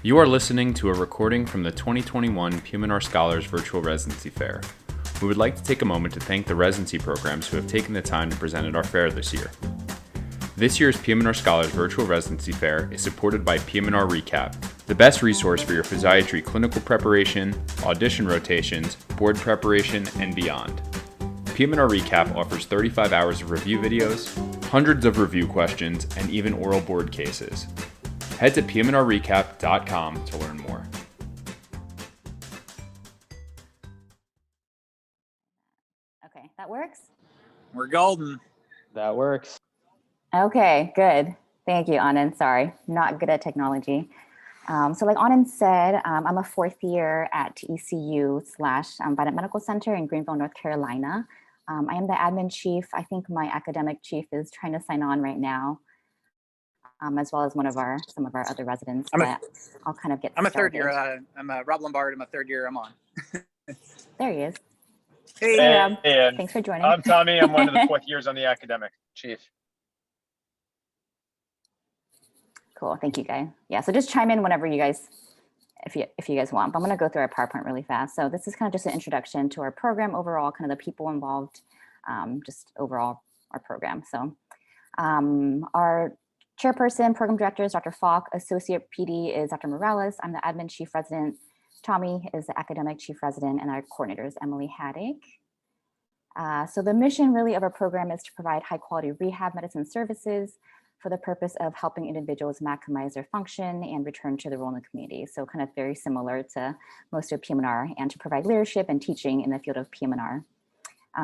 You are listening to a recording from the 2021 PM&R Scholars Virtual Residency Fair. We would like to take a moment to thank the residency programs who have taken the time to present at our fair this year. This year's PM&R Scholars Virtual Residency Fair is supported by PM&R Recap, the best resource for your physiatry clinical preparation, audition rotations, board preparation, and beyond. PM&R Recap offers 35 hours of review videos, hundreds of review questions, and even oral board cases. Head to pmnrrecap.com to learn more. Okay, that works? We're golden. That works. Okay, good. Thank you, Anand. Sorry, not good at technology. So like Anand said, I'm a fourth year at ECU / Vidant Medical Center in Greenville, North Carolina. I am the admin chief. I think my academic chief is trying to sign on right now, as well as some of our other residents. I'll kind of get I'm started. a third year. I'm Rob Lombard. I'm a third year. I'm on. There he is. Hey, Rob. And Thanks for joining. I'm Tommy. I'm one of the fourth years on the academic chief. Cool. Thank you, guys. Yeah. So just chime in whenever you guys, if you guys want. But I'm going to go through our PowerPoint really fast. So this is kind of just an introduction to our program overall, kind of the people involved, just overall our program. So our chairperson, program director is Dr. Falk. Associate PD is Dr. Morales. I'm the admin chief resident. Tommy is the academic chief resident, and our coordinator is Emily Haddock. So the mission really of our program is to provide high quality rehab medicine services for the purpose of helping individuals maximize their function and return to the role in the community. So kind of very similar to most of PM&R, and to provide leadership and teaching in the field of PM&R.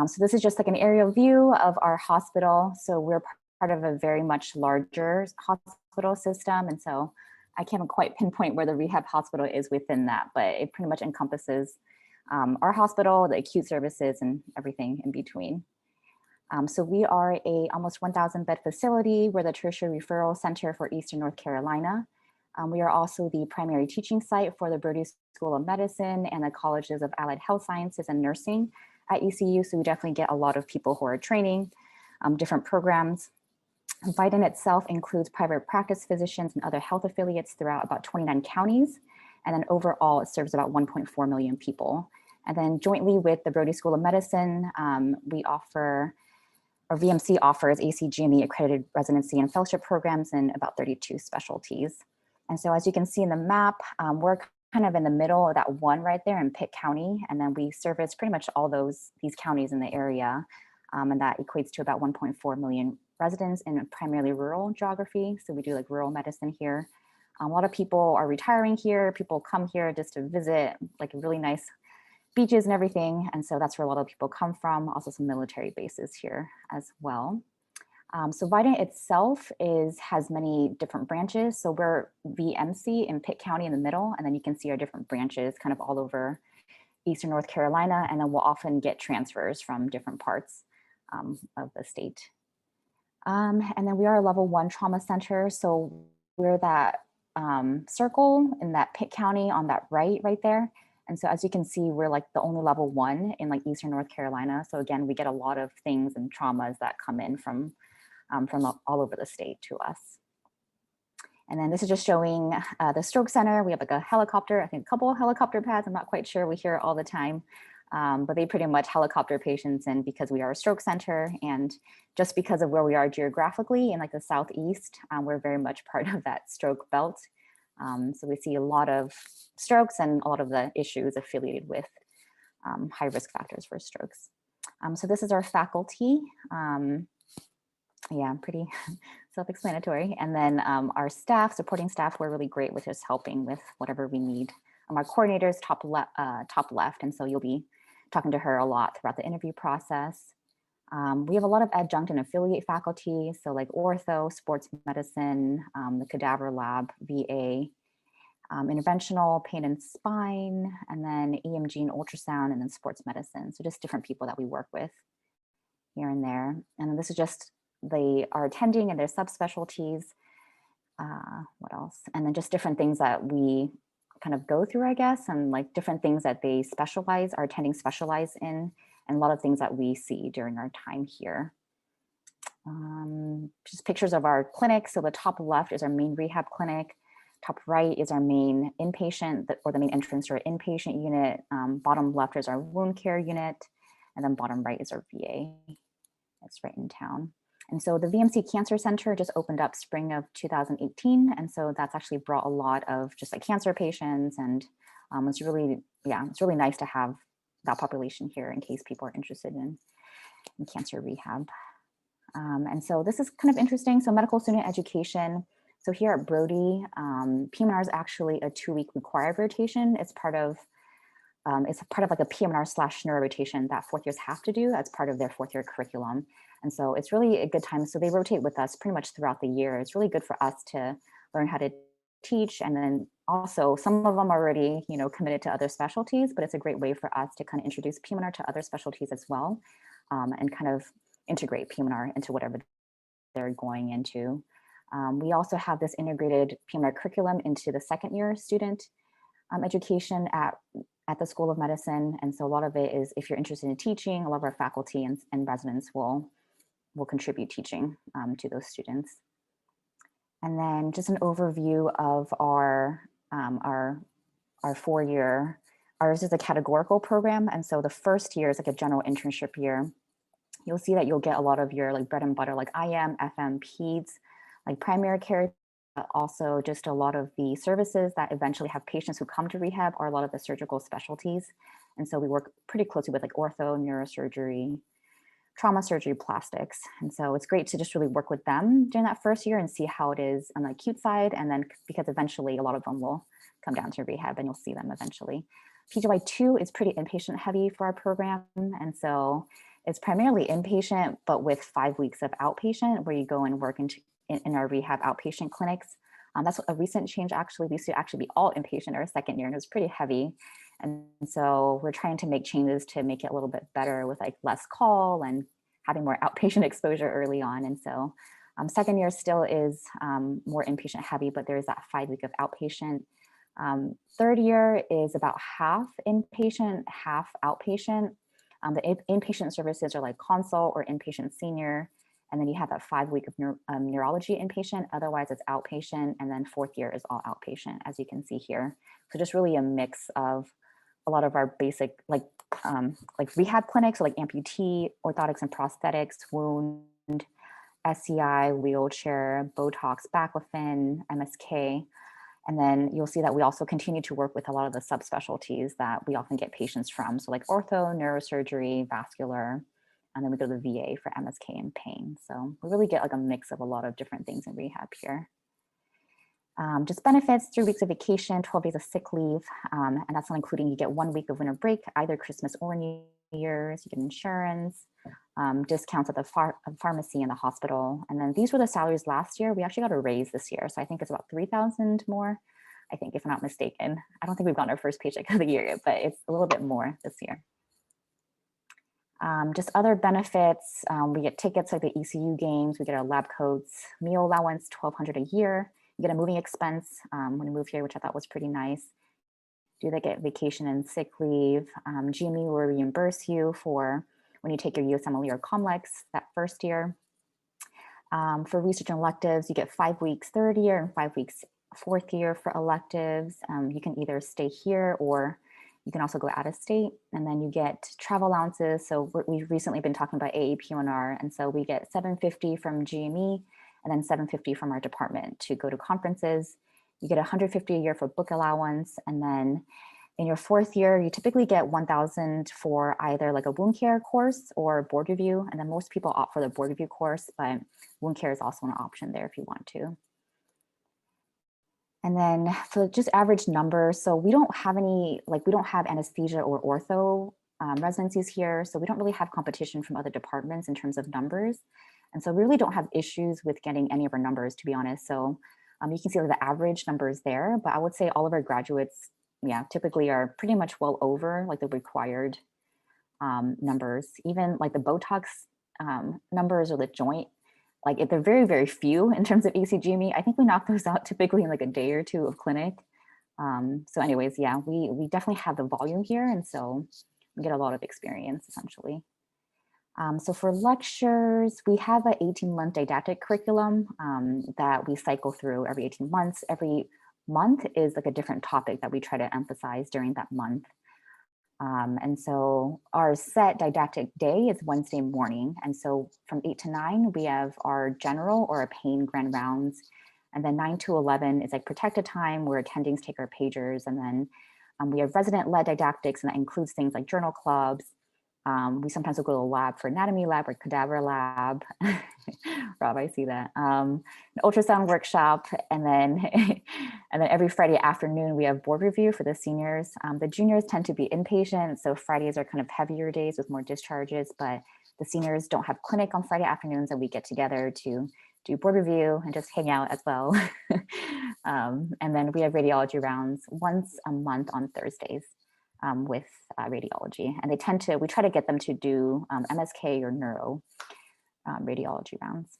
So this is just like an aerial view of our hospital. So we're part of a very much larger hospital system. And so I can't quite pinpoint where the rehab hospital is within that, but it pretty much encompasses our hospital, the acute services, and everything in between. So we are a almost 1,000 bed facility. We're the tertiary referral center for Eastern North Carolina. We are also the primary teaching site for the Brody School of Medicine and the colleges of Allied Health Sciences and Nursing at ECU. So we definitely get a lot of people who are training different programs. Vidant itself includes private practice physicians and other health affiliates throughout about 29 counties. And then overall, it serves about 1.4 million people. And then jointly with the Brody School of Medicine, we offer, or VMC offers ACGME accredited residency and fellowship programs in about 32 specialties. And so as you can see in the map, we're kind of in the middle of that one right there in Pitt County. And then we service pretty much all these counties in the area. And that equates to about 1.4 million residents in primarily rural geography. So we do like rural medicine here. A lot of people are retiring here. People come here just to visit like really nice beaches and everything. And so that's where a lot of people come from. Also some military bases here as well. So Vidant itself has many different branches. So we're VMC in Pitt County in the middle. And then you can see our different branches kind of all over Eastern North Carolina. And then we'll often get transfers from different parts of the state. And then we are a level 1 trauma center. So we're that circle in that Pitt County on that right there. And so as you can see, we're like the only level 1 in like Eastern North Carolina. So again, we get a lot of things and traumas that come in from all over the state to us. And then this is just showing the stroke center. We have like a helicopter, I think a couple of helicopter pads. I'm not quite sure, we hear it all the time. But they pretty much helicopter patients in because we are a stroke center, and just because of where we are geographically in like the Southeast, we're very much part of that stroke belt. So we see a lot of strokes and a lot of the issues affiliated with high risk factors for strokes. So this is our faculty. Yeah, pretty self-explanatory. And then our staff, supporting staff, we're really great with just helping with whatever we need. Our coordinator is top left, and so you'll be talking to her a lot throughout the interview process. We have a lot of adjunct and affiliate faculty, so like ortho, sports medicine, the cadaver lab, VA, interventional, pain and spine, and then EMG and ultrasound, and then sports medicine. So just different people that we work with here and there. And then this is just they are attending and their subspecialties. What else? And then just different things that we kind of go through, I guess, and like different things that they are attending specialize in, and a lot of things that we see during our time here. Just pictures of our clinic. So the top left is our main rehab clinic. Top right is our main inpatient or the main entrance to our inpatient unit. Bottom left is our wound care unit. And then bottom right is our VA. It's right in town. And so the VMC Cancer Center just opened up spring of 2018. And so that's actually brought a lot of just like cancer patients. And it's really nice to have that population here in case people are interested in cancer rehab. And so this is kind of interesting. So medical student education. So here at Brody, PM&R is actually a 2-week required rotation. It's part of like a PM&R/neuro rotation that fourth years have to do as part of their fourth year curriculum. And so it's really a good time. So they rotate with us pretty much throughout the year. It's really good for us to learn how to teach. And then also some of them are already, committed to other specialties, but it's a great way for us to kind of introduce PM&R to other specialties as well, and kind of integrate PM&R into whatever they're going into. We also have this integrated PM&R curriculum into the second year student education at the School of Medicine. And so a lot of it is, if you're interested in teaching, a lot of our faculty and residents will contribute teaching to those students. And then just an overview of our 4-year, ours is a categorical program. And so the first year is like a general internship year. You'll see that you'll get a lot of your like bread and butter, like IM, FM, PEDS, like primary care, but also just a lot of the services that eventually have patients who come to rehab are a lot of the surgical specialties. And so we work pretty closely with like ortho, neurosurgery, trauma surgery, plastics. And so it's great to just really work with them during that first year and see how it is on the acute side. And then because eventually a lot of them will come down to rehab and you'll see them eventually. PGY2 is pretty inpatient heavy for our program. And so it's primarily inpatient, but with 5 weeks of outpatient where you go and work in our rehab outpatient clinics. That's a recent change actually. We used to actually be all inpatient our second year and it was pretty heavy. And so we're trying to make changes to make it a little bit better with like less call and having more outpatient exposure early on. And so second year still is more inpatient heavy, but there's that 5 week of outpatient. Third year is about half inpatient, half outpatient. The inpatient services are like consult or inpatient senior. And then you have that 5 week of neurology inpatient, otherwise it's outpatient. And then fourth year is all outpatient, as you can see here. So just really a mix of a lot of our basic like rehab clinics, so like amputee, orthotics and prosthetics, wound, SCI, wheelchair, Botox, baclofen, MSK. And then you'll see that we also continue to work with a lot of the subspecialties that we often get patients from. So like ortho, neurosurgery, vascular, and then we go to the VA for MSK and pain. So we really get like a mix of a lot of different things in rehab here. Just benefits, 3 weeks of vacation, 12 days of sick leave. And that's not including, you get 1 week of winter break, either Christmas or New Year's, you get insurance, discounts at the pharmacy and the hospital. And then these were the salaries last year. We actually got a raise this year. So I think it's about 3,000 more, I think, if I'm not mistaken. I don't think we've gotten our first paycheck of the year yet, but it's a little bit more this year. Just other benefits, we get tickets like the ECU games, we get our lab coats, meal allowance, $1,200 a year. You get a moving expense when you move here, which I thought was pretty nice. Do they get vacation and sick leave? GME will reimburse you for when you take your USMLE or COMLEX that first year. For research and electives, you get 5 weeks third year and 5 weeks fourth year for electives. You can either stay here or you can also go out of state, and then you get travel allowances. So we've recently been talking about AAP&R, and so we get $750 from GME and then $750 from our department to go to conferences. You get $150 a year for book allowance, and then in your fourth year, you typically get $1,000 for either like a wound care course or board review, and then most people opt for the board review course, but wound care is also an option there if you want to. And then for just average numbers, so we don't have any, we don't have anesthesia or ortho residencies here. So we don't really have competition from other departments in terms of numbers. And so we really don't have issues with getting any of our numbers, to be honest. So you can see the average numbers there, but I would say all of our graduates, typically are pretty much well over like the required numbers. Even like the Botox numbers or the joint, like they're very, very few in terms of ECGME. I think we knock those out typically in like a day or two of clinic. So anyways, we definitely have the volume here. And so we get a lot of experience essentially. So for lectures, we have an 18-month didactic curriculum that we cycle through every 18 months. Every month is like a different topic that we try to emphasize during that month. And so our set didactic day is Wednesday morning. And so from 8 to 9, we have our general or our pain grand rounds. And then 9 to 11 is like protected time where attendings take our pagers. And then we have resident-led didactics, and that includes things like journal clubs. We sometimes will go to a lab for anatomy lab or cadaver lab. Rob, I see that. An ultrasound workshop, and then and then every Friday afternoon we have board review for the seniors. The juniors tend to be inpatient, so Fridays are kind of heavier days with more discharges, but the seniors don't have clinic on Friday afternoons, and we get together to do board review and just hang out as well. And then we have radiology rounds once a month on Thursdays with radiology, and we try to get them to do MSK or neuro radiology rounds.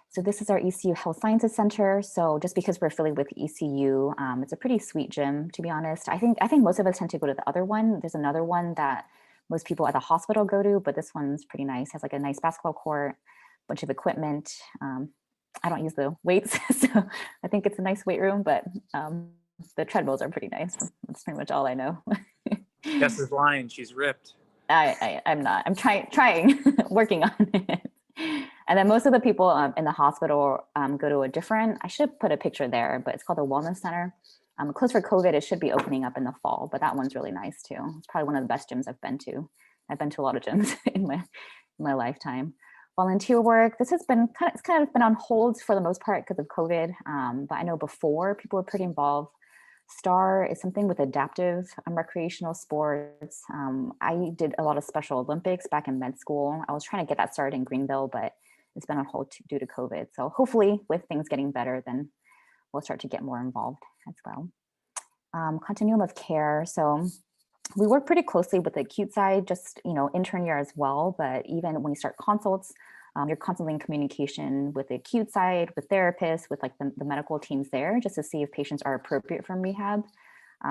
So this is our ECU Health Sciences Center. So just because we're affiliated with ECU, it's a pretty sweet gym, to be honest. I think most of us tend to go to the other one. There's another one that most people at the hospital go to, but this one's pretty nice. It has like a nice basketball court, bunch of equipment. I don't use the weights, so I think it's a nice weight room, but the treadmills are pretty nice. That's pretty much all I know. Jess is lying. She's ripped. I'm not. I'm trying, working on it. And then most of the people in the hospital go to a different, I should put a picture there, but it's called the Wellness Center. Closed for COVID, it should be opening up in the fall, but that one's really nice too. It's probably one of the best gyms I've been to. I've been to a lot of gyms in my lifetime. Volunteer work, this has been kind of been on hold for the most part because of COVID, but I know before people were pretty involved. STAR is something with adaptive recreational sports. I did a lot of Special Olympics back in med school. I was trying to get that started in Greenville, but it's been on hold due to COVID. So hopefully with things getting better, then we'll start to get more involved as well. Continuum of Care. So we work pretty closely with the acute side, just, intern year as well. But even when you start consults, you're constantly in communication with the acute side, with therapists, with like the medical teams there, just to see if patients are appropriate from rehab.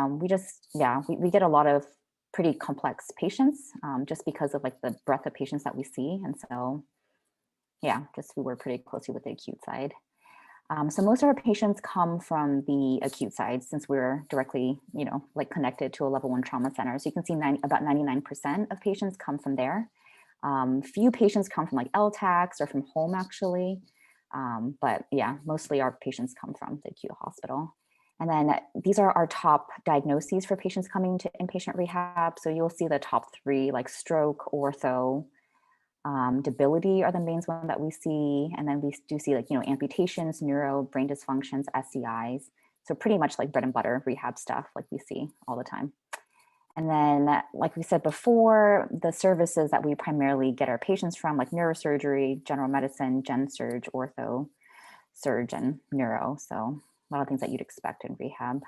We get a lot of pretty complex patients just because of like the breadth of patients that we see. And so, we work pretty closely with the acute side. So most of our patients come from the acute side since we're directly, connected to a level 1 trauma center. So you can see about 99% of patients come from there. Few patients come from like LTACs or from home actually. But mostly our patients come from the acute hospital. And then these are our top diagnoses for patients coming to inpatient rehab. So you'll see the top 3 like stroke, ortho, debility are the main one that we see. And then we do see like, amputations, neuro, brain dysfunctions, SCIs. So pretty much like bread and butter rehab stuff like we see all the time. And then, like we said before, the services that we primarily get our patients from, like neurosurgery, general medicine, gen surg, ortho, surg, and neuro. So a lot of things that you'd expect in rehab.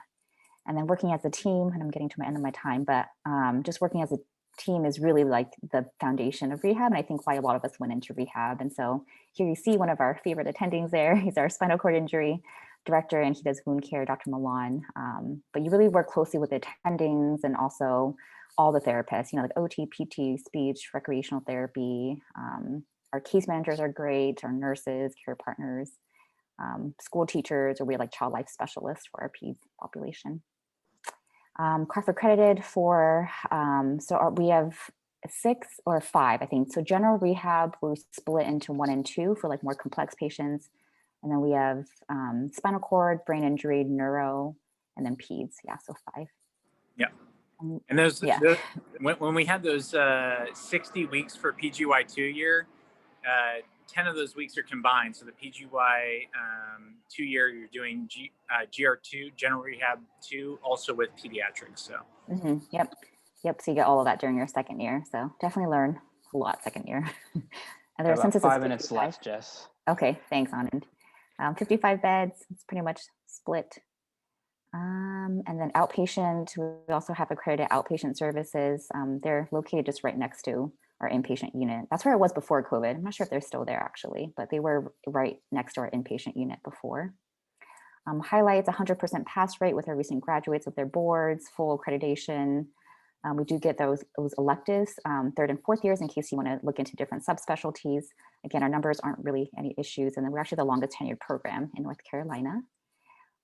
And then working as a team, and I'm getting to my end of my time, but just working as a team is really like the foundation of rehab. And I think why a lot of us went into rehab. And so here you see one of our favorite attendings there. He's our spinal cord injury director, and he does wound care, Dr. Milan. But you really work closely with the attendings and also all the therapists, like OT, PT, speech, recreational therapy. Our case managers are great, our nurses, care partners, school teachers, or we have like child life specialists for our peds population. CARF accredited for, we have 6 or 5, I think. So general rehab, we split into 1 and 2 for like more complex patients. And then we have spinal cord, brain injury, neuro, and then peds. So 5. Yeah. And those when we had those 60 weeks for PGY2 year, 10 of those weeks are combined. So the PGY 2 year, you're doing GR2, general rehab 2, also with pediatrics. So. Yep. So you get all of that during your second year. So definitely learn a lot second year. And there's about 5 minutes left, Jess. Okay, thanks, Anand. 55 beds, it's pretty much split. And then outpatient, we also have accredited outpatient services. They're located just right next to our inpatient unit. That's where it was before COVID. I'm not sure if they're still there actually, but they were right next to our inpatient unit before. Highlights 100% pass rate with our recent graduates with their boards, full accreditation. We do get those electives, 3rd and 4th years in case you want to look into different subspecialties. Again, our numbers aren't really any issues. And then we're actually the longest tenured program in North Carolina.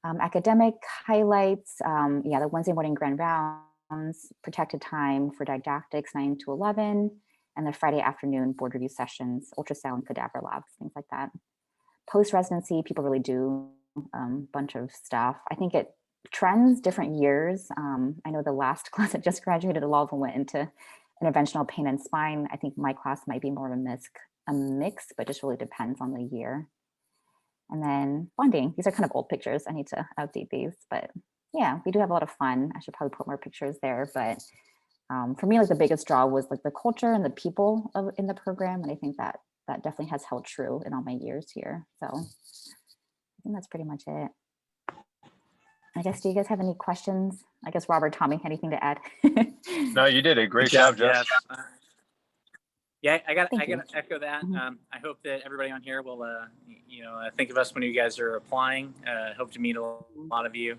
Academic highlights, yeah, the Wednesday morning grand rounds, protected time for didactics 9 to 11, and the Friday afternoon board review sessions, ultrasound, cadaver labs, things like that. Post-residency, people really do a bunch of stuff. I think it trends different years. I know the last class that just graduated, a lot of them went into interventional pain and spine. I think my class might be more of a mix, but just really depends on the year. And then bonding, these are kind of old pictures. I need to update these, but yeah, we do have a lot of fun. I should probably put more pictures there, but for me, like the biggest draw was like the culture and the people in the program. And I think that definitely has held true in all my years here. So I think that's pretty much it. I guess, do you guys have any questions? I guess Robert, Tommy, anything to add? No, you did a great job, Jess. Yeah, I got to echo that. I hope that everybody on here will, think of us when you guys are applying. Hope to meet a lot of you.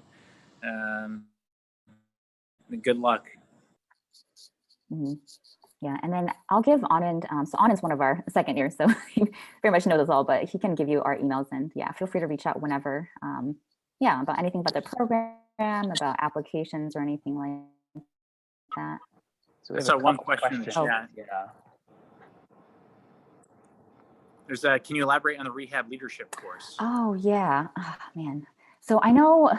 Good luck. Yeah, and then I'll give Anand, so Anand's one of our second years, so he very much knows us all, but he can give you our emails, and yeah, feel free to reach out whenever, yeah, about anything about the program, about applications or anything like that. So we have So one question in the chat. Yeah. There's can you elaborate on the rehab leadership course? Oh yeah, oh, man. So I know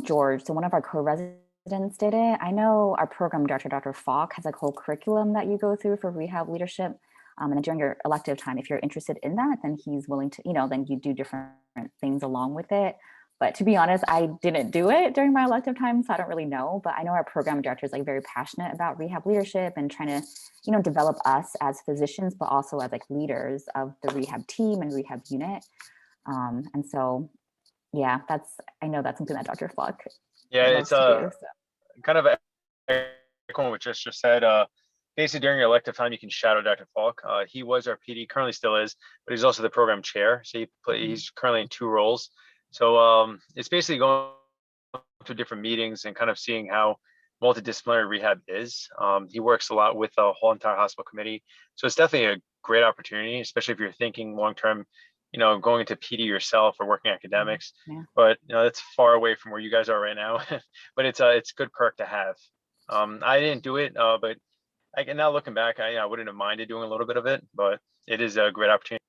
George, so one of our co-residents did it. I know our program director, Dr. Falk, has a whole curriculum that you go through for rehab leadership. And then during your elective time, if you're interested in that, then he's willing to, then you do different things along with it. But to be honest, I didn't do it during my elective time, so I don't really know. But I know our program director is like very passionate about rehab leadership and trying to, develop us as physicians, but also as like leaders of the rehab team and rehab unit. And so, yeah, I know that's something that Dr. Falk. Yeah, it's kind of echoing what Jess just said. Basically, during your elective time, you can shadow Dr. Falk. He was our PD, currently still is, but he's also the program chair. So he's currently in 2 roles. So it's basically going to different meetings and kind of seeing how multidisciplinary rehab is. He works a lot with the whole entire hospital committee. So it's definitely a great opportunity, especially if you're thinking long-term, going into PD yourself or working academics. Yeah. But that's far away from where you guys are right now. But it's a good perk to have. I didn't do it, but I can now looking back, I wouldn't have minded doing a little bit of it, but it is a great opportunity.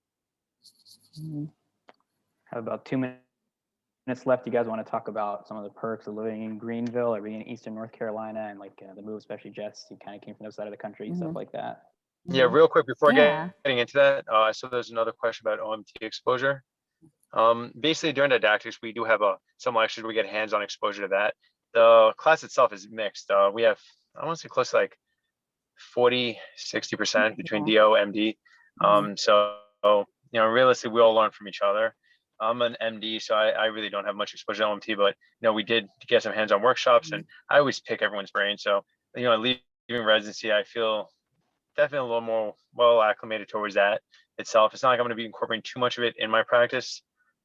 Have about 2 minutes left. You guys want to talk about some of the perks of living in Greenville or being in Eastern North Carolina and like the move, especially Jess, you kind of came from the side of the country, stuff like that. Yeah, real quick before getting into that, I saw there's another question about Omt exposure. Basically during didactics, we do have some lectures we get hands-on exposure to that. The class itself is mixed. We have, I want to say close to like 40-60% between DO, MD. So realistically, we all learn from each other. I'm an MD, so I really don't have much exposure to OMT, but we did get some hands-on workshops, and I always pick everyone's brain. So leaving residency, I feel definitely a little more well acclimated towards that itself. It's not like I'm going to be incorporating too much of it in my practice,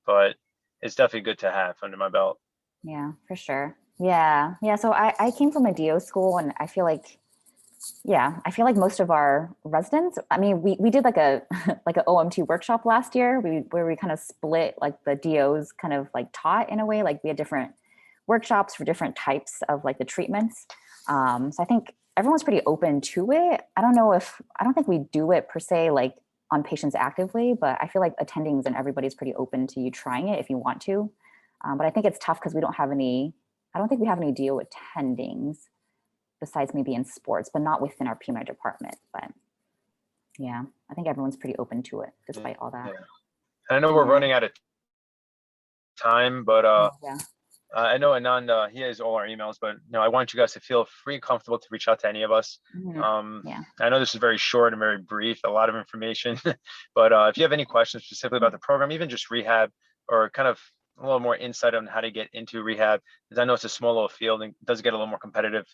but it's definitely good to have under my belt. Yeah, for sure. Yeah. So I came from a DO school, and I feel like most of our residents, I mean, we did like a OMT workshop last year where we kind of split like the DOs kind of like taught in a way, like we had different workshops for different types of like the treatments. So I think everyone's pretty open to it. I don't think we do it per se like on patients actively, but I feel like attendings and everybody's pretty open to you trying it if you want to. But I think it's tough because I don't think we have any DO attendings besides maybe in sports, but not within our PM&R department. But yeah, I think everyone's pretty open to it despite all that. Yeah. I know we're running out of time, but I know Anand, he has all our emails, but I want you guys to feel free and comfortable to reach out to any of us. I know this is very short and very brief, a lot of information, but if you have any questions specifically about the program, even just rehab or kind of a little more insight on how to get into rehab, because I know it's a small little field and it does get a little more competitive,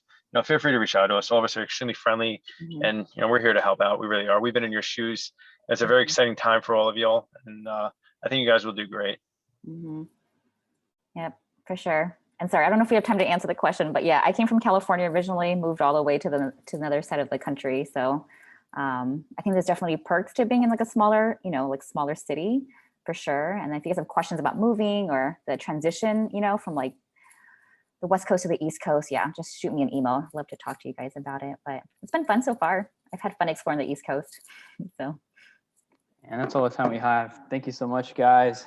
feel free to reach out to us. All of us are extremely friendly, and we're here to help out. We really are. We've been in your shoes. It's a very exciting time for all of y'all, and I think you guys will do great. Yep, for sure. And sorry, I don't know if we have time to answer the question, but yeah, I came from California originally, moved all the way to the other side of the country. So I think there's definitely perks to being in like a smaller, smaller city. for sure. And then if you guys have questions about moving or the transition, you know, from like the West Coast to the East Coast, yeah, just shoot me an email. I'd love to talk to you guys about it. But it's been fun so far. I've had fun exploring the East Coast. So. And that's all the time we have. Thank you so much, guys.